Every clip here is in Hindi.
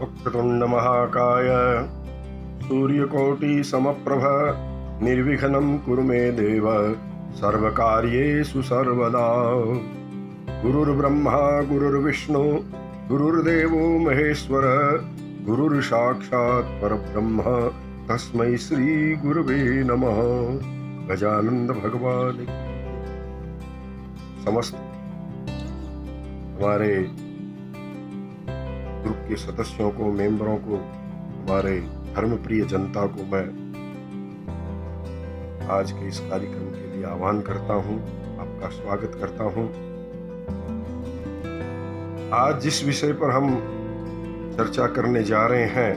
वक्रतुंड महाकाय सूर्यकोटि समप्रभ निर्विघ्नं कुरु मे देव सर्वकार्येषु सर्वदा। गुरुर्ब्रह्मा गुरुर्विष्णु गुरुर्देवो महेश्वर गुरुर्साक्षात् परब्रह्म तस्मै श्री गुरुवे नमः। गजानंद भगवान की समस्त हमारे ग्रुप के सदस्यों को, मेंबरों को, हमारे धर्मप्रिय जनता को मैं आज के इस कार्यक्रम के लिए आह्वान करता हूं, आपका स्वागत करता हूं। आज जिस विषय पर हम चर्चा करने जा रहे हैं,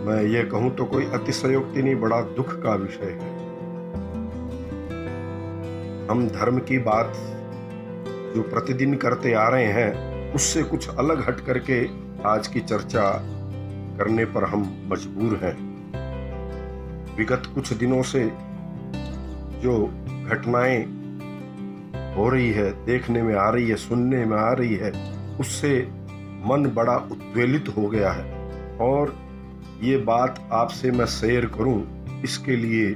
मैं ये कहूं तो कोई अतिशयोक्ति नहीं, बड़ा दुख का विषय है। हम धर्म की बात जो प्रतिदिन करते आ रहे हैं उससे कुछ अलग हट करके आज की चर्चा करने पर हम मजबूर हैं। विगत कुछ दिनों से जो घटनाएं हो रही है, देखने में आ रही है, सुनने में आ रही है, उससे मन बड़ा उद्वेलित हो गया है और ये बात आपसे मैं शेयर करूं, इसके लिए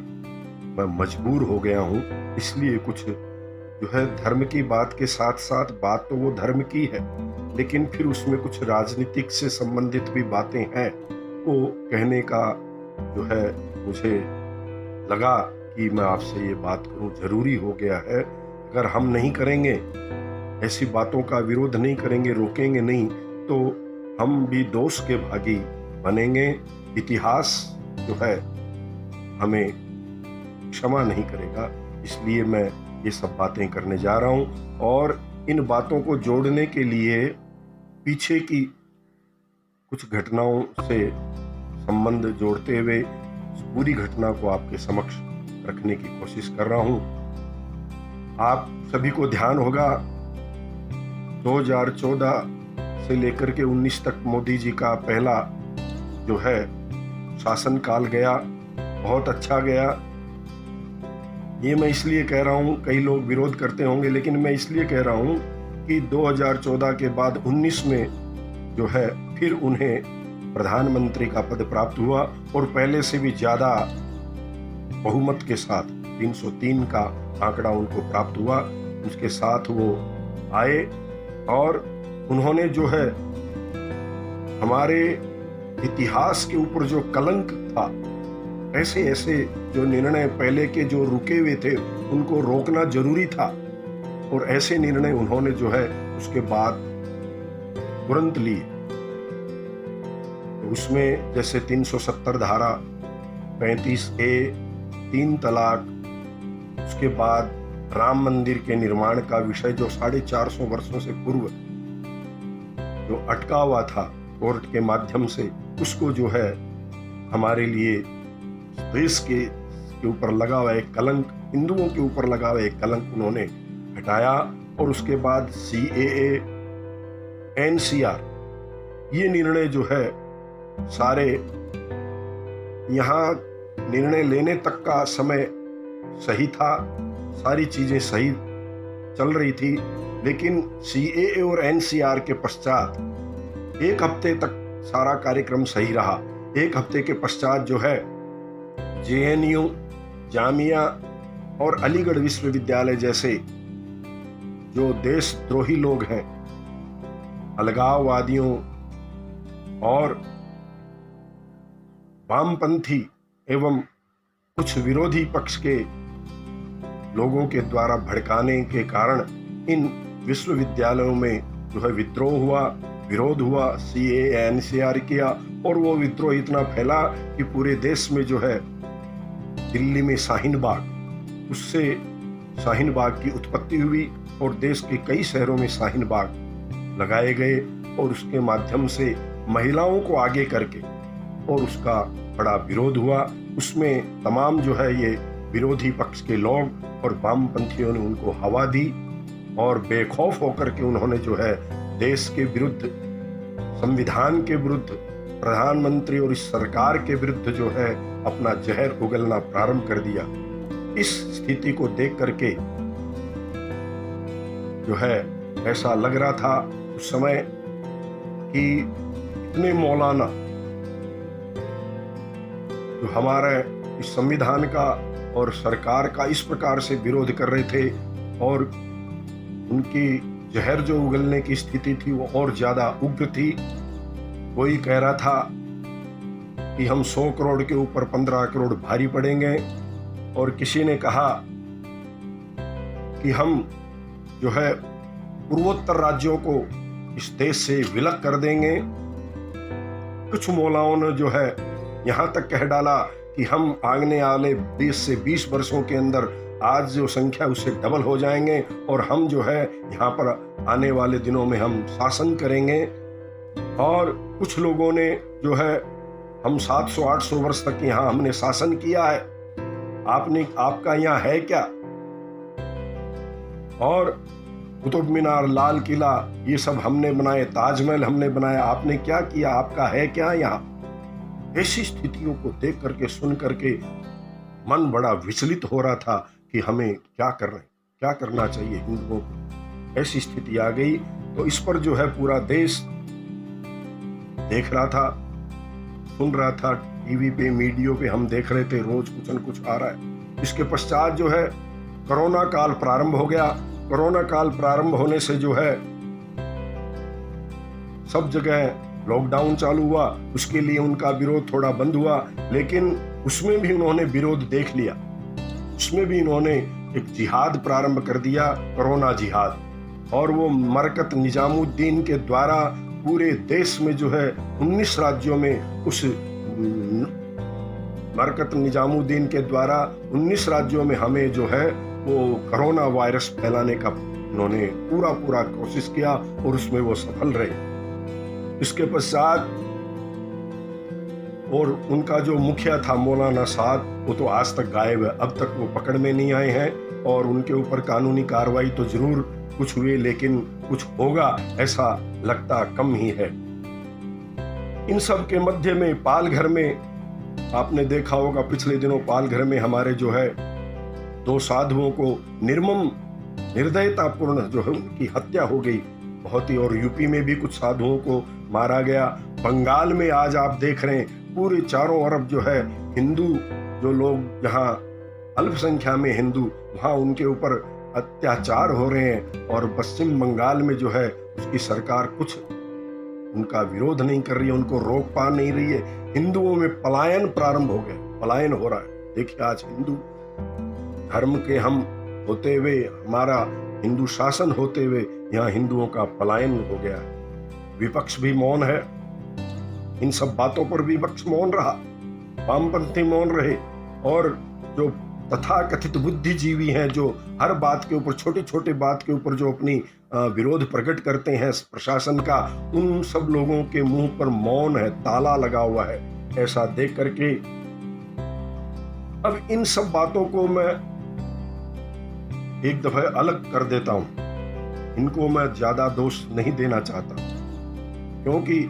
मैं मजबूर हो गया हूं। इसलिए कुछ जो है धर्म की बात के साथ साथ, बात तो वो धर्म की है, लेकिन फिर उसमें कुछ राजनीतिक से संबंधित भी बातें हैं, वो कहने का जो है मुझे लगा कि मैं आपसे ये बात करूं, जरूरी हो गया है। अगर हम नहीं करेंगे, ऐसी बातों का विरोध नहीं करेंगे, रोकेंगे नहीं, तो हम भी दोष के भागी बनेंगे। इतिहास जो है हमें क्षमा नहीं करेगा। इसलिए मैं ये सब बातें करने जा रहा हूं और इन बातों को जोड़ने के लिए पीछे की कुछ घटनाओं से संबंध जोड़ते हुए पूरी घटना को आपके समक्ष रखने की कोशिश कर रहा हूं। आप सभी को ध्यान होगा 2014 से लेकर के 19 तक मोदी जी का पहला जो है शासनकाल गया, बहुत अच्छा गया। ये मैं इसलिए कह रहा हूँ, कई लोग विरोध करते होंगे, लेकिन मैं इसलिए कह रहा हूँ कि 2014 के बाद 19 में जो है फिर उन्हें प्रधानमंत्री का पद प्राप्त हुआ और पहले से भी ज़्यादा बहुमत के साथ 303 का आंकड़ा उनको प्राप्त हुआ। उसके साथ वो आए और उन्होंने जो है हमारे इतिहास के ऊपर जो कलंक था, ऐसे ऐसे जो निर्णय पहले के जो रुके हुए थे उनको रोकना जरूरी था, और ऐसे निर्णय उन्होंने जो है उसके बाद तुरंत लिए। तो उसमें जैसे 370 धारा, 35A, 3 तलाक, उसके बाद राम मंदिर के निर्माण का विषय जो 450 वर्षों से पूर्व जो अटका हुआ था कोर्ट के माध्यम से, उसको जो है हमारे लिए देश के ऊपर लगा हुआ एक कलंक, हिंदुओं के ऊपर लगा हुआ एक कलंक उन्होंने हटाया। और उसके बाद CAA, NCR, ये निर्णय जो है सारे यहाँ निर्णय लेने तक का समय सही था, सारी चीजें सही चल रही थी, लेकिन CAA और NCR के पश्चात एक हफ्ते तक सारा कार्यक्रम सही रहा। एक हफ्ते के पश्चात जो है JNU, जामिया और अलीगढ़ विश्वविद्यालय जैसे जो देशद्रोही लोग हैं, अलगाववादियों और वामपंथी एवं कुछ विरोधी पक्ष के लोगों के द्वारा भड़काने के कारण इन विश्वविद्यालयों में जो है विद्रोह हुआ, विरोध हुआ, CAA NCR किया, और वो विद्रोह इतना फैला कि पूरे देश में जो है दिल्ली में शाहीन बाग, उससे शाहीन बाग की उत्पत्ति हुई और देश के कई शहरों में शाहीन बाग लगाए गए, और उसके माध्यम से महिलाओं को आगे करके और उसका बड़ा विरोध हुआ। उसमें तमाम जो है ये विरोधी पक्ष के लोग और वामपंथियों ने उनको हवा दी और बेखौफ होकर के उन्होंने जो है देश के विरुद्ध, संविधान के विरुद्ध, प्रधानमंत्री और इस सरकार के विरुद्ध जो है अपना जहर उगलना प्रारंभ कर दिया। इस स्थिति को देख करके जो है ऐसा लग रहा था उस समय कि इतने मौलाना जो हमारे इस संविधान का और सरकार का इस प्रकार से विरोध कर रहे थे, और उनकी जहर जो उगलने की स्थिति थी वो और ज्यादा उग्र थी। कोई कह रहा था कि हम 100 करोड़ के ऊपर 15 करोड़ भारी पड़ेंगे, और किसी ने कहा कि हम जो है पूर्वोत्तर राज्यों को इस देश से विलग कर देंगे। कुछ मौलाओं ने जो है यहाँ तक कह डाला कि हम आगने वाले 20 से 20 वर्षों के अंदर आज जो संख्या उससे डबल हो जाएंगे, और हम जो है यहाँ पर आने वाले दिनों में हम शासन करेंगे। और कुछ लोगों ने जो है हम 700-800 वर्ष तक यहाँ हमने शासन किया है, आपका यहाँ है क्या? और कुतुब मीनार, लाल किला ये सब हमने बनाए, ताजमहल हमने बनाया, आपने क्या किया? आपका है क्या यहाँ? ऐसी स्थितियों को देख करके सुन करके मन बड़ा विचलित हो रहा था कि हमें क्या करना चाहिए हिंदुओं को। ऐसी स्थिति आ गई तो इस पर जो है पूरा देश देख रहा था, सुन रहा था, टीवी पे, मीडिया पे हम देख रहे थे, रोज कुछ न कुछ आ रहा है। इसके पश्चात जो है कोरोना काल प्रारंभ हो गया। कोरोना काल प्रारंभ होने से जो है सब जगह लॉकडाउन चालू हुआ। उसके लिए उनका विरोध थोड़ा बंद हुआ, लेकिन उसमें भी उन्होंने विरोध देख लिया। उसमें भी इन्होंने एक जिहाद प्रारंभ कर दिया, कोरोना जिहाद। और वो मरकत निजामुद्दीन के द्वारा पूरे देश में जो है 19 राज्यों में उस मरकत निजामुद्दीन के द्वारा 19 राज्यों में हमें जो है वो कोरोना वायरस फैलाने का उन्होंने पूरा कोशिश किया, और उसमें वो सफल रहे। इसके पश्चात और उनका जो मुखिया था मौलाना साद, वो तो आज तक गायब है, अब तक वो पकड़ में नहीं आए हैं। और उनके ऊपर कानूनी कार्रवाई तो जरूर कुछ हुए, लेकिन कुछ होगा ऐसा लगता कम ही है। इन सब के मध्य में पालघर में आपने देखा होगा, पिछले दिनों पालघर में हमारे जो है 2 साधुओं को निर्दयतापूर्ण जो है उनकी हत्या हो गई बहुत ही। और यूपी में भी कुछ साधुओं को मारा गया। बंगाल में आज आप देख रहे हैं पूरे चारों अरब जो है हिंदू जो लोग, जहाँ अल्पसंख्या में हिंदू, वहाँ उनके ऊपर अत्याचार हो रहे हैं। और पश्चिम बंगाल में जो है उसकी सरकार कुछ उनका विरोध नहीं कर रही है, उनको रोक पा नहीं रही है। हिंदुओं में पलायन प्रारंभ हो गया, पलायन हो रहा है। देखिए आज हिंदू धर्म के हम होते हुए, हमारा हिंदू शासन होते हुए, यहाँ हिंदुओं का पलायन हो गया है। विपक्ष भी मौन है, इन सब बातों पर विपक्ष मौन रहा, वामपंथी मौन रहे। और जो तथाकथित बुद्धिजीवी हैं, जो हर बात के ऊपर, छोटी छोटी बात के ऊपर जो अपनी विरोध प्रकट करते हैं प्रशासन का, उन सब लोगों के मुंह पर मौन है, ताला लगा हुआ है। ऐसा देख करके अब इन सब बातों को मैं एक दफे अलग कर देता हूं। इनको मैं ज्यादा दोष नहीं देना चाहता, क्योंकि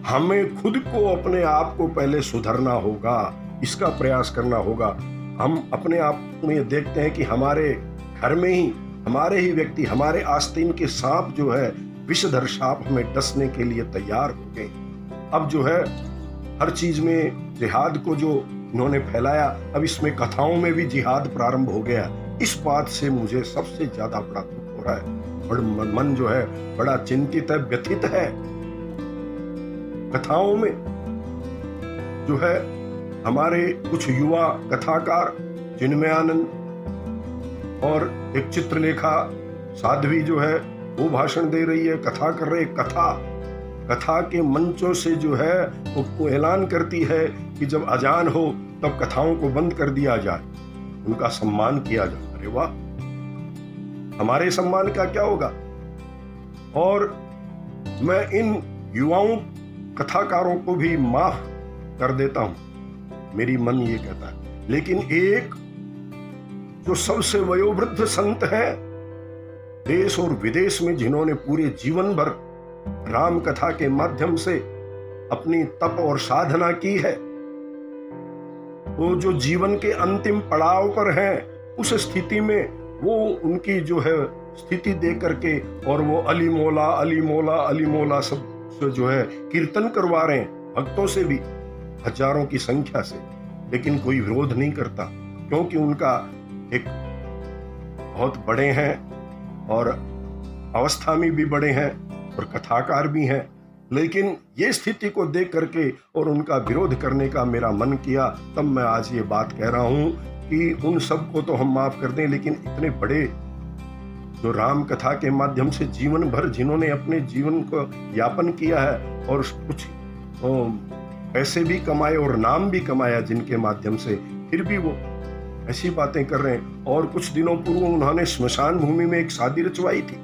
हमें खुद को, अपने आप को पहले सुधरना होगा, इसका प्रयास करना होगा। हम अपने आप में देखते हैं कि हमारे घर में ही हमारे ही व्यक्ति, हमारे आस्तीन के सांप जो है, विषधर सांप हमें डसने के लिए तैयार हो गए। अब जो है हर चीज में जिहाद को जो इन्होंने फैलाया, अब इसमें कथाओं में भी जिहाद प्रारंभ हो गया। इस बात से मुझे सबसे ज्यादा बड़ा दुख हो रहा है, और मन जो है बड़ा चिंतित है, व्यथित है। कथाओं में जो है हमारे कुछ युवा कथाकार, चिन्मयानंद और एक चित्रलेखा साध्वी जो है वो भाषण दे रही है, कथा कर रहे। कथा के मंचों से जो है वो ऐलान करती है कि जब अजान हो तब कथाओं को बंद कर दिया जाए, उनका सम्मान किया जाए। अरे वाह, हमारे सम्मान का क्या होगा? और मैं इन युवाओं कथाकारों को भी माफ कर देता हूं, मेरी मन ये कहता है। लेकिन एक जो सबसे वयोवृद्ध संत है देश और विदेश में, जिन्होंने पूरे जीवन भर राम कथा के माध्यम से अपनी तप और साधना की है, वो जो जीवन के अंतिम पड़ाव पर हैं, उस स्थिति में वो उनकी जो है स्थिति देख करके, और वो अली मौला अली मौला अली मौला सब जो है कीर्तन करवा रहे हैं भक्तों से भी, हजारों की संख्या से, लेकिन कोई विरोध नहीं करता, क्योंकि उनका एक बहुत बड़े हैं और अवस्था में भी बड़े हैं और कथाकार भी हैं। लेकिन ये स्थिति को देख करके और उनका विरोध करने का मेरा मन किया, तब मैं आज ये बात कह रहा हूं कि उन सबको तो हम माफ कर दें, लेकिन इतने बड़े जो राम कथा के माध्यम से जीवन भर जिन्होंने अपने जीवन को यापन किया है और कुछ पैसे भी कमाए और नाम भी कमाया जिनके माध्यम से, फिर भी वो ऐसी बातें कर रहे हैं। और कुछ दिनों पूर्व उन्होंने स्मशान भूमि में एक शादी रचवाई थी।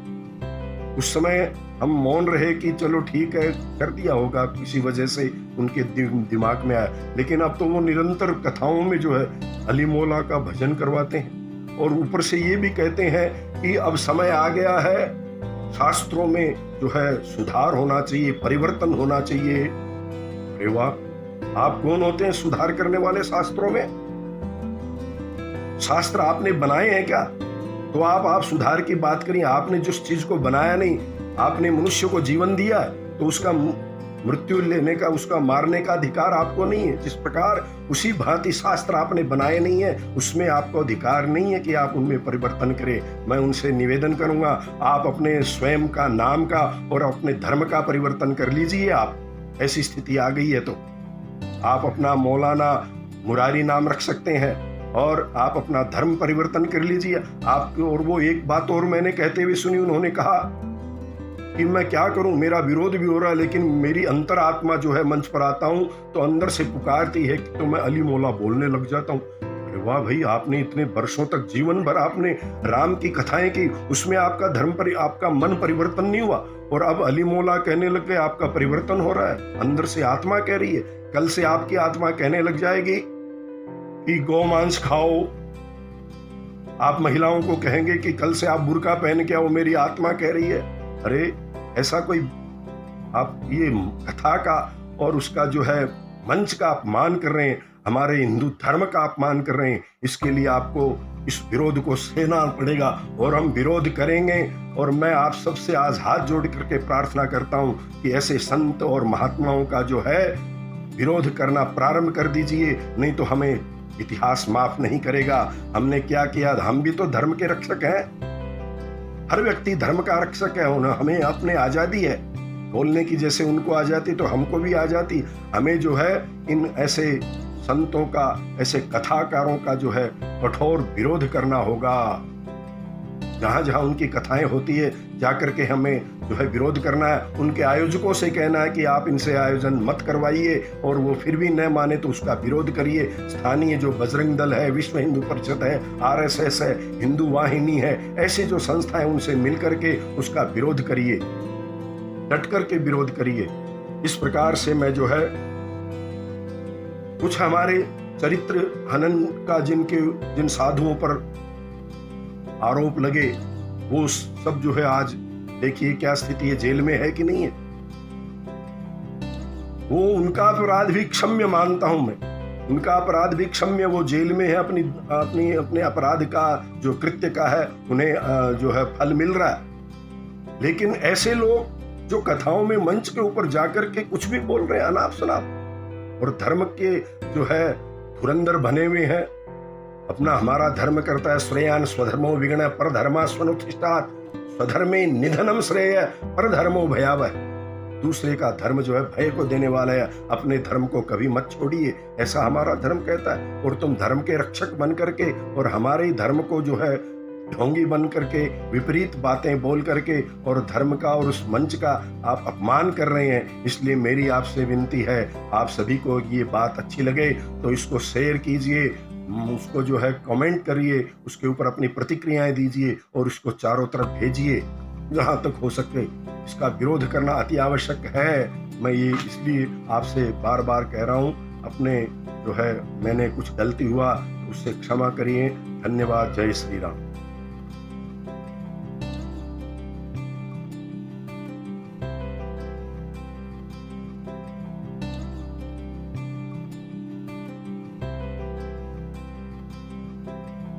उस समय हम मौन रहे कि चलो ठीक है, कर दिया होगा, किसी वजह से उनके दिमाग में आया। लेकिन अब तो वो निरंतर कथाओं में जो है अली मौला का भजन करवाते हैं और ऊपर से ये भी कहते हैं कि अब समय आ गया है, शास्त्रों में जो है सुधार होना चाहिए, परिवर्तन होना चाहिए। अरे वाह, आप कौन होते हैं सुधार करने वाले शास्त्रों में? शास्त्र आपने बनाए हैं क्या? तो आप सुधार की बात करिए। आपने जिस चीज को बनाया नहीं, आपने मनुष्य को जीवन दिया तो उसका मृत्यु लेने का, उसका मारने का अधिकार आपको नहीं है। जिस प्रकार उसी भांति शास्त्र आपने बनाए नहीं है, उसमें आपको अधिकार नहीं है कि आप उनमें परिवर्तन करें। मैं उनसे निवेदन करूंगा, आप अपने स्वयं का, नाम का और अपने धर्म का परिवर्तन कर लीजिए। आप ऐसी स्थिति आ गई है तो आप अपना मौलाना मुरारी नाम रख सकते हैं और आप अपना धर्म परिवर्तन कर लीजिए। आपको और वो एक बात और मैंने कहते हुए सुनी, उन्होंने कहा कि मैं क्या करूं, मेरा विरोध भी हो रहा है, लेकिन मेरी अंतरात्मा जो है मंच पर आता हूं तो अंदर से पुकारती है कि तो मैं अली मौला बोलने लग जाता हूं। अरे वाह भाई, आपने इतने वर्षों तक जीवन भर आपने राम की कथाएं की, उसमें आपका आपका मन परिवर्तन नहीं हुआ और अब अली मौला कहने लग गए, आपका परिवर्तन हो रहा है। अंदर से आत्मा कह रही है, कल से आपकी आत्मा कहने लग जाएगी कि गौमांस खाओ। आप महिलाओं को कहेंगे कि कल से आप बुर्का पहन के आओ, मेरी आत्मा कह रही है। अरे ऐसा कोई, आप ये कथा का और उसका जो है मंच का अपमान कर रहे हैं, हमारे हिंदू धर्म का अपमान कर रहे हैं। इसके लिए आपको इस विरोध को सहना पड़ेगा और हम विरोध करेंगे। और मैं आप सबसे आज हाथ जोड़ करके प्रार्थना करता हूं कि ऐसे संत और महात्माओं का जो है विरोध करना प्रारंभ कर दीजिए, नहीं तो हमें इतिहास माफ नहीं करेगा। हमने क्या किया? हम भी तो धर्म के रक्षक हैं, हर व्यक्ति धर्म का रक्षक है। हमें अपने आजादी है बोलने की, जैसे उनको आ जाती तो हमको भी आ जाती। हमें जो है इन ऐसे संतों का, ऐसे कथाकारों का जो है कठोर विरोध करना होगा। जहां जहां उनकी कथाएं होती है जाकर के हमें जो है विरोध करना है। उनके आयोजकों से कहना है कि आप इनसे आयोजन मत करवाइए, और वो फिर भी न माने तो उसका विरोध करिए। स्थानीय जो बजरंग दल है, विश्व हिंदू परिषद है, RSS है, हिंदू वाहिनी है, ऐसे जो संस्थाएं उनसे मिल करके उसका विरोध करिए, डट करके विरोध करिए। इस प्रकार से मैं जो है कुछ हमारे चरित्र हनन का जिन साधुओं पर आरोप लगे, वो सब जो है आज देखिए क्या स्थिति है, जेल में है कि नहीं है। वो उनका अपराध भी क्षम्य मानता हूं मैं, उनका अपराध भी क्षम्य। वो जेल में है, अपने अपराध का जो कृत्य का है उन्हें जो है फल मिल रहा है। लेकिन ऐसे लोग जो कथाओं में मंच के ऊपर जाकर के कुछ भी बोल रहे हैं अनाप शनाप, और धर्म के जो है धुरंधर बने हुए हैं। अपना हमारा धर्म करता है श्रेयान स्वधर्मो विगण परधर्मा स्वनुष्ठिष्ठात् स्वधर्मे निधनम श्रेय परधर्मो भयावह। दूसरे का धर्म जो है भय को देने वाला है, अपने धर्म को कभी मत छोड़िए, ऐसा हमारा धर्म कहता है। और तुम धर्म के रक्षक बन करके और हमारे धर्म को जो है ढोंगी बन करके विपरीत बातें बोल करके और धर्म का और उस मंच का आप अपमान कर रहे हैं। इसलिए मेरी आपसे विनती है, आप सभी को ये बात अच्छी लगे तो इसको शेयर कीजिए, उसको जो है कमेंट करिए, उसके ऊपर अपनी प्रतिक्रियाएं दीजिए और उसको चारों तरफ भेजिए जहां तक हो सके। इसका विरोध करना अति आवश्यक है। मैं ये इसलिए आपसे बार बार कह रहा हूं, अपने जो है मैंने कुछ गलती हुआ उससे क्षमा करिए। धन्यवाद। जय श्री राम।